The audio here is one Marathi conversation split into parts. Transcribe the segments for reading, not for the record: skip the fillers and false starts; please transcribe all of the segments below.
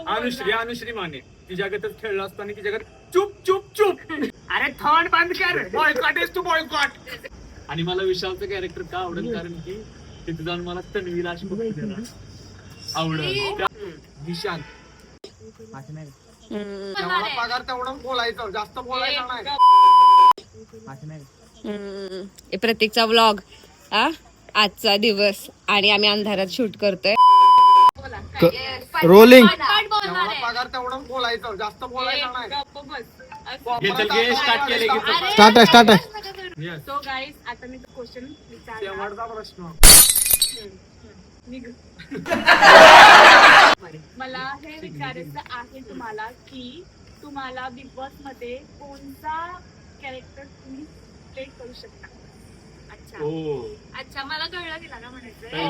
अनुश्री माने तिच्यागतच खेळला असताना तिच्याकडे चुप चुप चुप. अरे थॉट बंद कर. Boycott is to boycott. आणि मला विशालचं कॅरेक्टर का आवडेल कारण की तिथे जाऊन मला तन्वीला अशी आवडेल. विशाल पगार तेवढं बोलायचं, जास्त बोलायचं नाही. प्रतीकचा व्लॉग आजचा दिवस आणि आम्ही अंधारात शूट करतोय. रोलिंग पगार तेवढं बोलायचं, जास्त बोलायचं नाही. स्टार्ट आहे. सो गाईज आता मी क्वेश्चन शेवटचा प्रश्न. मला हे विचारायचं आहे तुम्हाला की तुम्हाला बिग बॉस मध्ये कोणता कॅरेक्टर तुम्ही प्ले करू शकता. अच्छा मला कळलं तिला का हो,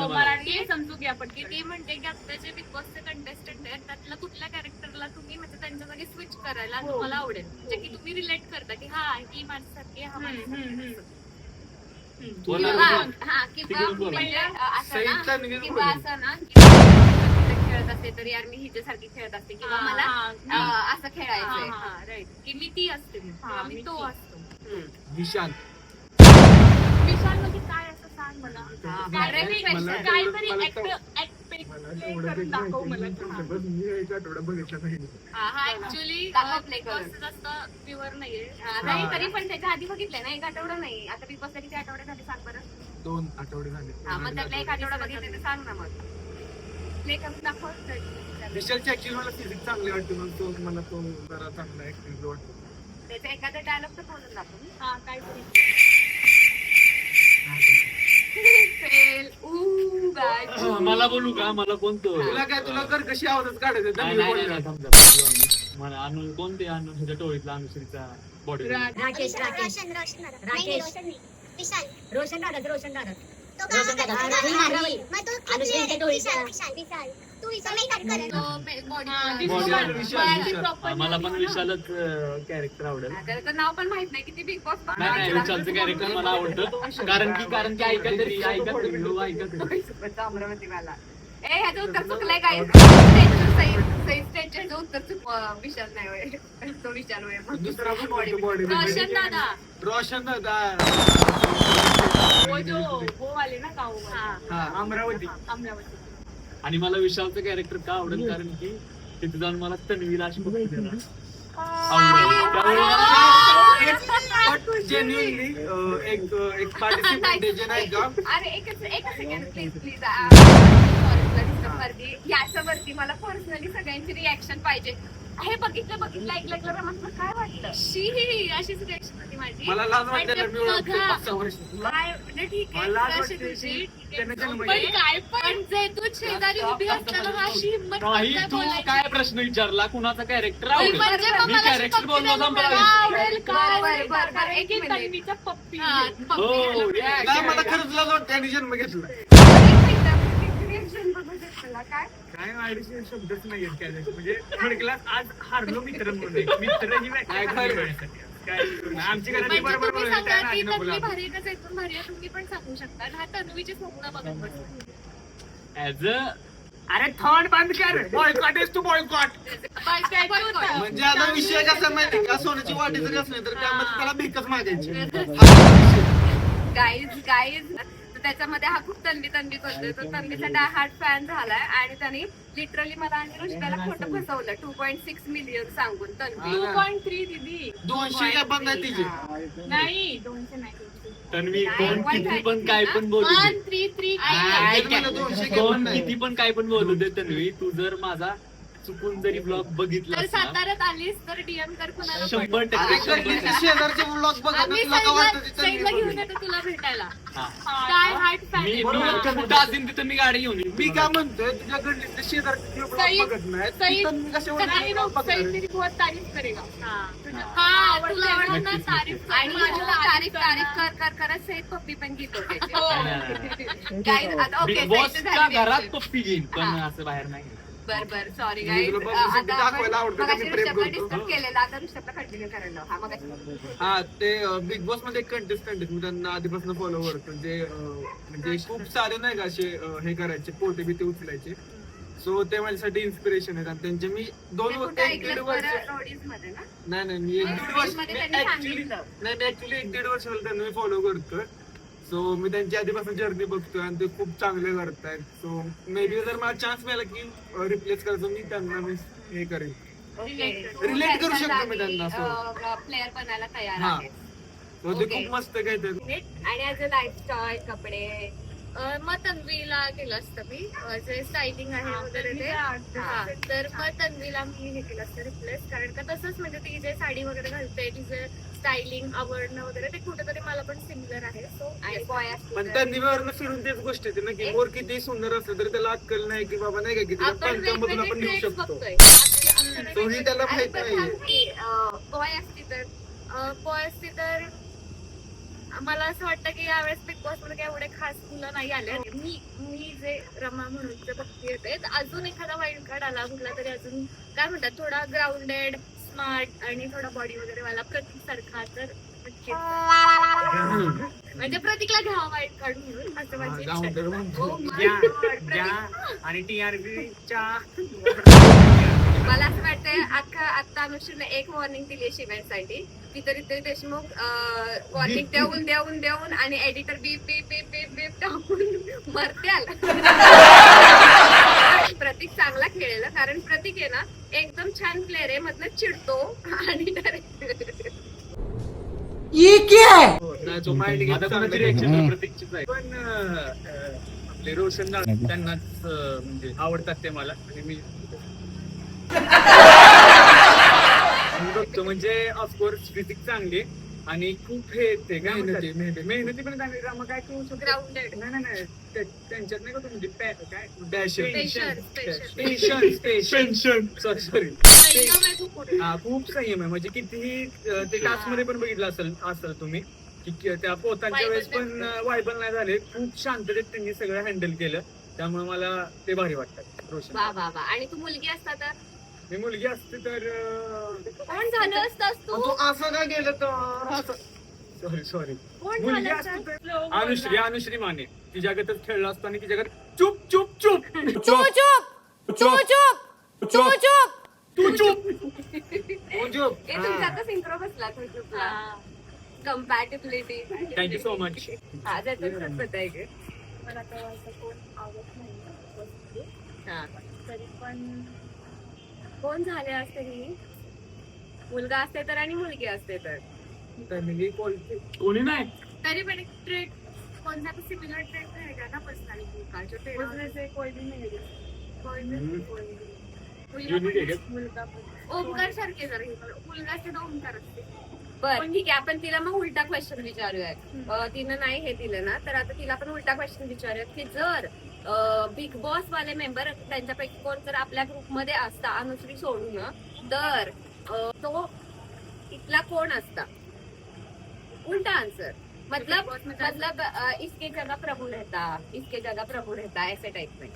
म्हणायचं समजू घ्या आपण की ती म्हणते की आता जे बिग बॉसचे कंटेस्टंट आहेत त्यातल्या कुठल्या कॅरेक्टरला तुम्ही म्हणजे त्यांच्या जागी स्विच करायला तुम्हाला आवडेल म्हणजे की तुम्ही रिलेट करता की हा ही माझ्यासारखी हा माझ्यासारखी किंवा असं ना खेळत असते तर यार मी हिच्यासारखी खेळत असते किंवा मला असं खेळायचंय राईट की मी ती असते मी तो असतो. विशाल म्हणजे काय असं सांग मला. काहीतरी दाखव मला. हा ऍक्च्युली प्युअर नाहीये नाही तरी पण त्याच्या आधी बघितलंय ना. एक आठवडा नाही आता बिग बॉसला किती आठवडे झाले सांग बरं. 2 आठवडे झाले. हा मग त्यातला एक आठवडा बघितलं तर सांग ना मग प्ले करून दाखव. विशालची ऍक्च्युअली मला फिजिक्स चांगली वाटते म्हणून तो मला तो जरा चांगला ऍक्टिंग वाटतो. त्याचा एखादा डायलॉग तर बोलून दाखव. हा काहीतरी मला बोलू का मला कोणतं तुला कर कशी आवाज काढायचं. मला अनु कोणते अनु ह्याच्या टोळीतला अनुश्रीचा बॉडी राकेश विशाल रोशन दादा मला पण विशालच कॅरेक्टर आवडेल. त्याचं नाव पण माहित नाही किती बिग बॉस नाही विशालचं कॅरेक्टर मला आवडतं कारण की ऐकत तरी अमरावती मला ह्याचं उत्तर चुकलंय काय. स्टेजचं उत्तर विशाल नाही होय तो विशाल होय. दुसरा रोशन दादा वो आले ना गाव अमरावती. आणि मला विशालचं कॅरेक्टर का आवडेल कारण की तिथे जाऊन मला तन्वीला अशी जेन्युअनली एक पार्टिसिपेंट जे नाही का. अरे एक सेकंड प्लीज याच्यावरती मला पर्सनली सगळ्यांची रिॲक्शन पाहिजे. हे बघितलं ऐकलं म्हटलं काय वाटलं शी अशीच रिॲक्शन होती माझी. मला लाज वाटते मी ओळखते 5-6 वर्ष. काय म्हणजे ठीक आहे तुझी पण काय पण जे तू शेजारी उभी असताना अशी हिंमत नाही तू काय प्रश्न विचारला कुणाचा कॅरेक्टर आवडेल. म्हणजे मी कॅरेक्टर बोललो आवडेल काय एक तन्वीचा पप्पी. हो मला खरंच लाज वाटते आणि जन्म घेतला. काय आयडिया शब्दच नाही म्हणजे थर्ड क्लास आज हारलो मित्र म्हणून मित्र ही आमची घरात बरोबर तुम्ही पण सांगू शकता हा तन्वीचे स्वप्न बघत बसतो. ऍज अरे थॉट बंद कर. Boycott is to boycott. म्हणजे आता विषय कसा माहिती का सोन्याची वाटी जरी असली तर त्यामध्ये त्याला भिकच मागायची. गाईज त्याच्यामध्ये हा खूप तन्वी करतोय. तो तन्वीचा डाय हार्ट फॅन झालाय आणि त्याने लिटरली मला आणि ऋषिकाला खोटं फसवलं 2.6 मिलियन सांगून. तन्वी 2.3 दीदी 200 काय पण नाही तिचे. नाही 200 नाही. तन्वी कोण किती पण काय पण बोलू दे. 133 कोण किती पण काय पण बोलू दे तन्वी तू जर माझा चुकून जरी ब्लॉग बघितला तर साताऱ्यात आलीस तर डीएम कर कुणाला 100% शेजारचे ब्लॉग बघा साईडला घेऊन येतो तुला भेटायला. काय हार्ट फॅन कुठं असेल तिथं मी गाडी घेऊन मी काय म्हणतोय तुझ्या गल्लीतले शेजारचे ब्लॉग बघत नाही तेरी बहुत तारीफ करेगा. हा तुला आवडणार ना तारीफ आणि तारीफ कर सहित पप्पी पण घेतो. बिग बॉसच्या घरात पप्पी घेईन पण असं बाहेर नाही. बर सॉरी गाईज. डिस्टर्ब केलेला आता ऋषभला कंटिन्यू करायला. हा ते बिग बॉस मध्ये कंटेस्टंट मी त्यांना आधीपासून फॉलो करतो. म्हणजे खूप सारे नाही का असे हे करायचे पोटे बिटे उचलायचे. सो ते माझ्यासाठी इन्स्पिरेशन आहेत आणि त्यांचे मी एक दीड वर्ष मध्ये ना नाही मी एक दीड वर्ष मध्ये मी त्यांनी ऍक्च्युली एक दीड वर्ष झालं त्यांना मी फॉलो करतोय. सो मी त्यांची आधीपासून जर्नी बघतोय आणि ते खूप चांगले करतायत. सो मे बी जर मला चान्स मिळाला की रिप्लेस करायचं मी त्यांना मी हे करेन. Relate करू शकतो मी त्यांना. प्लेअर बनायला तयार हा. आहे. So ते खूप मस्त काय ते आणि ऍज अ लाईफस्टाईल कपडे मग तन्वीला केलं असतं मी जे स्टायलिंग आहे वगैरे ते हा, तर मग तन्वीला मी हे केलं असतं रिप्लेस कारण का तसंच म्हणजे ती जे साडी वगैरे घालते तिचे स्टायलिंग आवडणं वगैरे ते कुठेतरी मला पण सिमिलर आहे. सो आणि बॉय पण त्या निव्यावरनं फिरून तेच गोष्ट येते ना की मोर किती सुंदर असलं तरी त्याला अक्कल नाही की बाबा नाही का की आपण पंचामधून आपण वेगवेगळे घेऊ ट्रेड्स शकतो. बघतोय. तो ही त्याला माहित नाही. बॉय असती तर मला असं वाटतं की यावेळेस बिग बॉस मध्ये काही एवढे खास मुलं नाही आले. मी जे रमा म्हणून जे बघते येते अजून एखादा वाईल्ड कार्ड आला कुठला तरी अजून काय म्हणतात थोडा ग्राउंडेड स्मार्ट आणि थोडा बॉडी वगैरे मला प्रतीक सारखा तर म्हणजे प्रतीकला घ्यावा वाईल्ड कार्ड म्हणून असं माझी इच्छा आहे. घ्या आणि TRP मला असं वाटतंय आता अनुश्रीने एक वॉर्निंग दिली शिवायसाठी ती तरी देशमुख वॉर्निंग देऊन आणि एडिटर बीप बीप बीप बीप बीप टाकून मरत्याल. प्रतीक चांगला खेळेल कारण प्रतीक आहे ना एकदम छान प्लेअर आहे मधनं चिडतो आणि नाही तो माइंड आता कोणाची रिएक्शन प्रतीकचीच आहे. पण आपले रोशन दादा त्यांनाच म्हणजे आवडतात ते मला आणि मी बघतो म्हणजे ऑफकोर्स फिजिक चांगली आणि खूप हे येते काय मेहनती पण चांगली. रामा काय करू शकतो ग्राउंडेड नाही त्यांच्यात नाही का तुम्ही काय सॉरी खूप संयम आहे म्हणजे कितीही ते टास्क मध्ये पण बघितलं असेल तुम्ही की त्या पोतांच्या वेळेस पण वायबल नाही झाले. खूप शांततेत त्यांनी सगळं हँडल केलं त्यामुळे मला ते भारी वाटतात रोशन. वा आणि तू मुलगी असता तर मी मुलगी असते तर कोण झालं असतास तू तो असं का गेलं तर सॉरी कोण मुलगी झालं असते असतं? तर अनुश्री माने तिच्यागतच खेळला असतो आणि तिच्याकडे चुप चुप चुप चुप चुप चुप चुप तू चुप हे तुमचा सिंक्रो बसला कम्पॅटिबिलिटी थँक्यू सो मच. हा त्याच्यात बताय की मला तर असं कोण आवडत नाही हा तरी पण कोण झाले असते ही मुलगा असते तर आणि मुलगी असते तर कोणी नाही तरी पण एक ट्रेड कोणता सिमिलर ट्रेड रहेगा ना पर्सनॅलिटी उसमें से कोई भी नहीं है. युनिक आहे का? मुलगा पण ओमकार सारखे जर मुलगा असते तर ओमकार असते. बर ठीक आहे आपण तिला मग उलटा क्वेश्चन विचारूयात. तिनं नाही हे दिलं ना तर आता तिला आपण उलटा क्वेश्चन विचारूयात की जर बिग बॉस वाले मेंबर त्यांच्यापैकी कोण जर आपल्या ग्रुप मध्ये असता अनुश्री सोडून तर तो इथला कोण असता. उलटा आंसर मतलब इसके जगह प्रभु रहता ऐसे टाइप में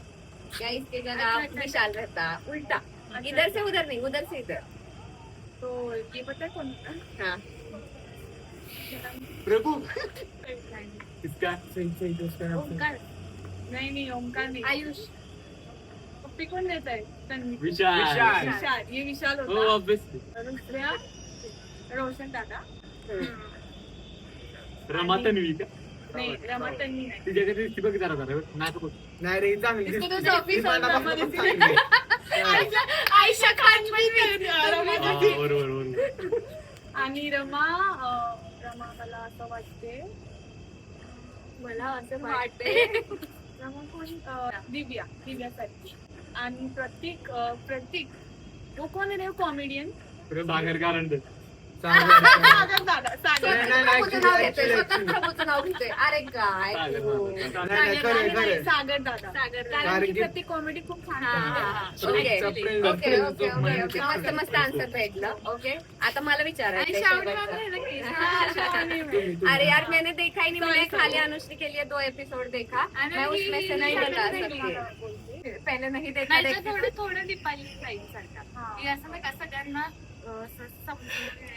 या इसके जगह विशाल रहता. उल्टा इधर से उधर नहीं उधर से इधर. तो ये पता है कौन हाँ प्रभू इसका ओमकार नहीं ओमकार नहीं. आयुष पप्पी कौन देता है तन्वी. विशाल विशाल ये विशाल हो होता. ऑब्विसली और दुसऱ्या रोशन दादा रमा तन्वी का नाही रमा तन्वी नाही. तिच्याकडे ती बघ जरा नाटक नाही रे चांगली इसको तो दिसते. झोपी ती मला सोडून पण मध्ये चांगली आहे. आयशा खान पण बरोबर आणि रमा मला असं वाटते मला असं वाटते रमा कोण दिव्यासाठी आणि प्रतीक वो कोण आहे कॉमेडियन बाहेर कारण सागर दादा सागर स्वतंत्र नाव घेतोय. अरे काय सागर दादा कारण की प्रत्येक कॉमेडी खूप छान करते. ओके मस्त मस्त आन्सर भेटलं. ओके आता मला विचारायचं अरे यार मैंने देखा ही नहीं. मैंने खाली अनुश्री के लिए 2 एपिसोड देखा. मैं उसमें से नहीं बता सकती. पहले नहीं देखा. थोडं दीपाली साईड सारखा असं नाही का सगळ्यांना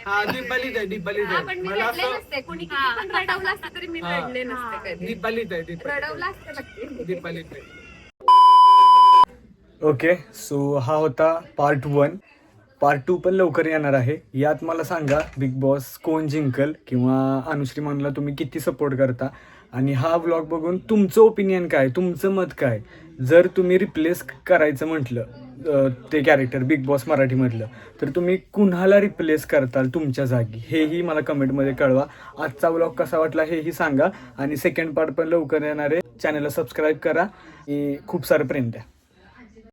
हा दीपालीच आहे पण मी मला रडले असं नसते. कुणी किती पण रडवलं असतं तरी मी रडले नसते कधी. दीपालीच आहे रडवलं असतं नक्की. दीपालीच आहे. ओके, सो हा होता पार्ट 1. पार्ट 2 पण लवकर येणार आहे. यात मला सांगा बिग बॉस कोण जिंकल किंवा अनुश्री मनला तुम्ही किती सपोर्ट करता आणि हा व्लॉग बघून तुमचं ओपिनियन काय, तुमचं मत काय. जर तुम्ही रिप्लेस करायचं म्हटलं ते कॅरेक्टर बिग बॉस मराठीमधलं, तर तुम्ही कुणाला रिप्लेस करताल तुमच्या जागी, हेही मला कमेंटमध्ये कळवा. आजचा व्लॉग कसा वाटला हेही सांगा आणि सेकंड पार्ट पण लवकर येणार आहे. चॅनलला सबस्क्राईब करा आणि खूप सारं प्रेम द्या.